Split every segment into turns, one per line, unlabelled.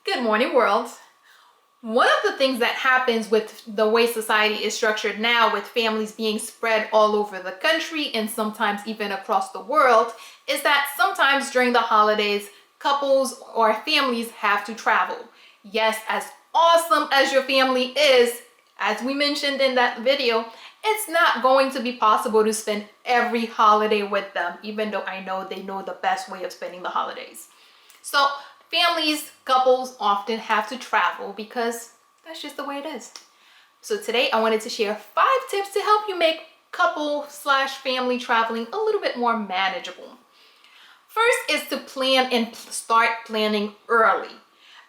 Good morning, world. One of the things that happens with the way society is structured now, with families being spread all over the country and sometimes even across the world, is that sometimes during the holidays, couples or families have to travel. Yes, as awesome as your family is, as we mentioned in that video, it's not going to be possible to spend every holiday with them, even though I know they know the best way of spending the holidays. So families, couples often have to travel because that's just the way it is. So today I wanted to share 5 tips to help you make couple/family traveling a little bit more manageable. First is to plan and start planning early,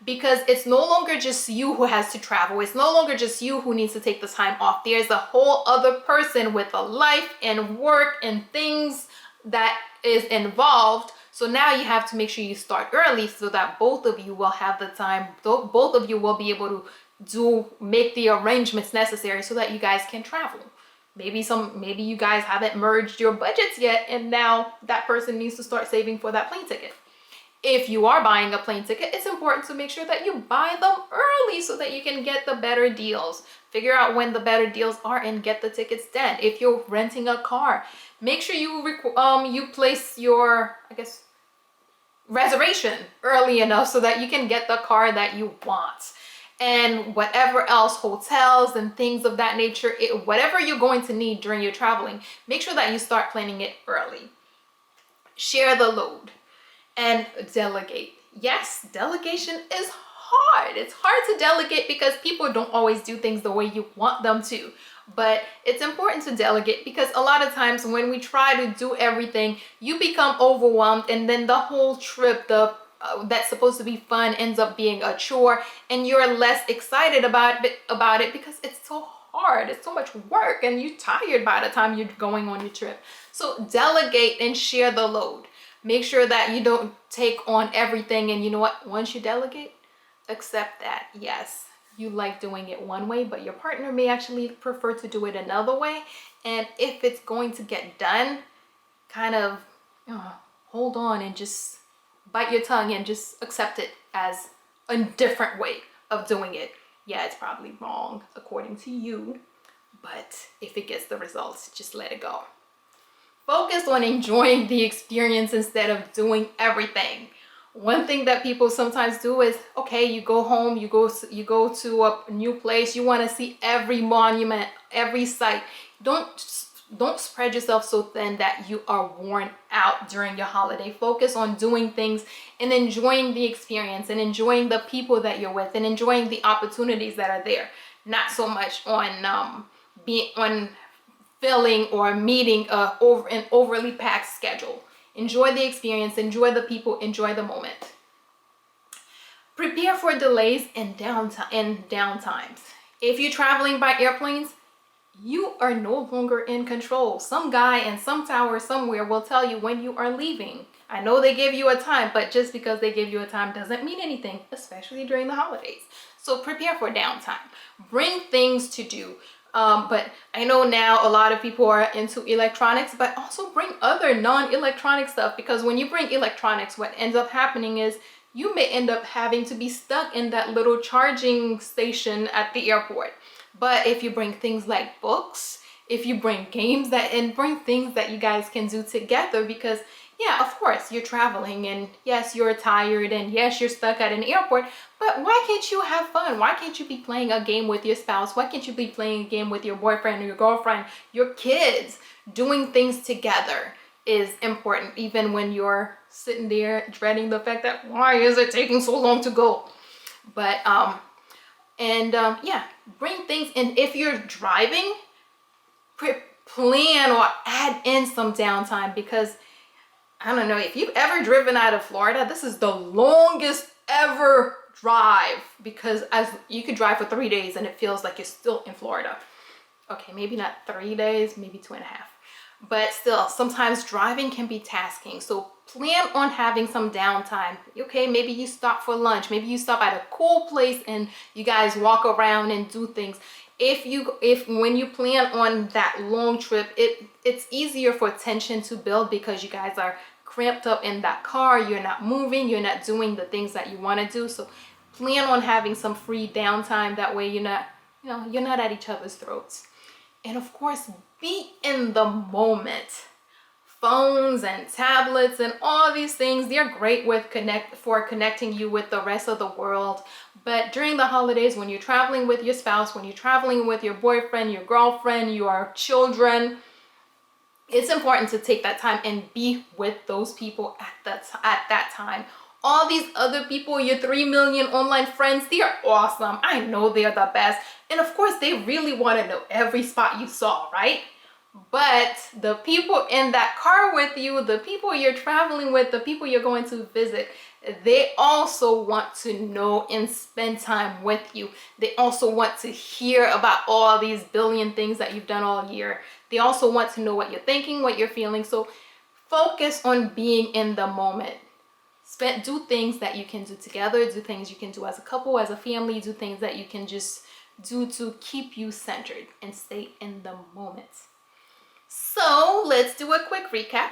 because it's no longer just you who has to travel. It's no longer just you who needs to take the time off. There's a whole other person with a life and work and things that is involved. So now you have to make sure you start early so that both of you will have the time, both of you will be able to make the arrangements necessary so that you guys can travel. Maybe you guys haven't merged your budgets yet, and now that person needs to start saving for that plane ticket. If you are buying a plane ticket, it's important to make sure that you buy them early so that you can get the better deals. Figure out when the better deals are and get the tickets then. If you're renting a car, make sure you place your, reservation early enough so that you can get the car that you want. And whatever else, hotels and things of that nature, whatever you're going to need during your traveling, make sure that you start planning it early. Share the load and delegate. Yes, delegation is hard. It's hard to delegate because people don't always do things the way you want them to. But it's important to delegate because a lot of times when we try to do everything, you become overwhelmed, and then the whole trip, that's supposed to be fun, ends up being a chore, and you're less excited about it because it's so hard. It's so much work, and you're tired by the time you're going on your trip. So delegate and share the load. Make sure that you don't take on everything, and you know what? Once you delegate, accept that yes, you like doing it one way, but your partner may actually prefer to do it another way. And if it's going to get done, kind of hold on and just bite your tongue and just accept it as a different way of doing it. Yeah, it's probably wrong according to you, but if it gets the results, just let it go. Focus on enjoying the experience instead of doing everything. One thing that people sometimes do is, okay, you go home, you go to a new place, you want to see every monument, every site. Don't spread yourself so thin that you are worn out during your holiday. Focus on doing things and enjoying the experience and enjoying the people that you're with and enjoying the opportunities that are there. Not so much on filling or meeting an overly packed schedule. Enjoy the experience, enjoy the people, enjoy the moment. Prepare for delays and downtimes. If you're traveling by airplanes, you are no longer in control. Some guy in some tower somewhere will tell you when you are leaving. I know they give you a time, but just because they give you a time doesn't mean anything, especially during the holidays. So prepare for downtime. Bring things to do. But I know now a lot of people are into electronics, but also bring other non-electronic stuff, because when you bring electronics, what ends up happening is you may end up having to be stuck in that little charging station at the airport. But if you bring things like books, if you bring games and bring things that you guys can do together, because yeah, of course, you're traveling, and yes, you're tired, and yes, you're stuck at an airport, but why can't you have fun? Why can't you be playing a game with your spouse? Why can't you be playing a game with your boyfriend or your girlfriend, your kids? Doing things together is important, even when you're sitting there dreading the fact that why is it taking so long to go? But yeah, bring things. And if you're driving, plan or add in some downtime, because I don't know if you've ever driven out of Florida, this is the longest ever drive, because as you could drive for 3 days and it feels like you're still in Florida. Okay, maybe not 3 days, maybe 2.5. But still, sometimes driving can be tasking. So plan on having some downtime. Okay, maybe you stop for lunch. Maybe you stop at a cool place and you guys walk around and do things. When you plan on that long trip, it's easier for tension to build because you guys are cramped up in that car. You're not moving, you're not doing the things that you want to do. So Plan on having some free downtime. That way you're not, you're not at each other's throats. And of course, be in the moment. Phones and tablets and all these things, they're great for connecting you with the rest of the world. But during the holidays, when you're traveling with your spouse, when you're traveling with your boyfriend, your girlfriend, your children, it's important to take that time and be with those people at that time. All these other people, your 3 million online friends, they're awesome. I know they're the best. And of course, they really want to know every spot you saw, right? But the people in that car with you, the people you're traveling with, the people you're going to visit, they also want to know and spend time with you. They also want to hear about all these billion things that you've done all year. They also want to know what you're thinking, what you're feeling. So focus on being in the moment. Do things that you can do together, do things you can do as a couple, as a family, do things that you can just do to keep you centered and stay in the moment. So let's do a quick recap.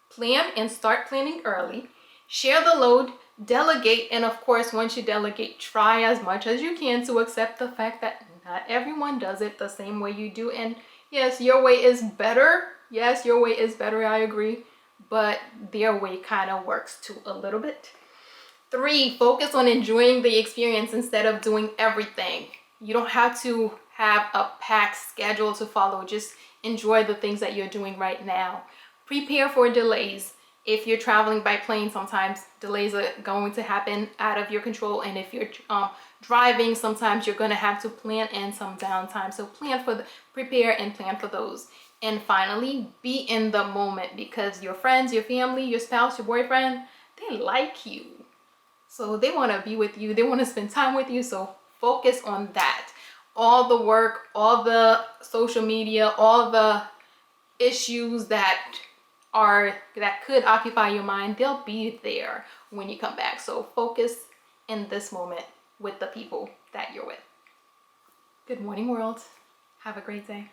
Plan and start planning early. Share the load, delegate, and of course, once you delegate, try as much as you can to accept the fact that not everyone does it the same way you do. And yes, your way is better. Yes, your way is better, I agree. But their way kind of works too a little bit. 3, focus on enjoying the experience instead of doing everything. You don't have to have a packed schedule to follow. Just enjoy the things that you're doing right now. Prepare for delays. If you're traveling by plane, sometimes delays are going to happen out of your control. And if you're driving, sometimes you're going to have to plan in some downtime. So prepare and plan for those. And finally, be in the moment, because your friends, your family, your spouse, your boyfriend, they like you. So they want to be with you. They want to spend time with you. So focus on that. All the work, all the social media, all the issues that could occupy your mind, they'll be there when you come back. So focus in this moment with the people that you're with. Good morning, world. Have a great day.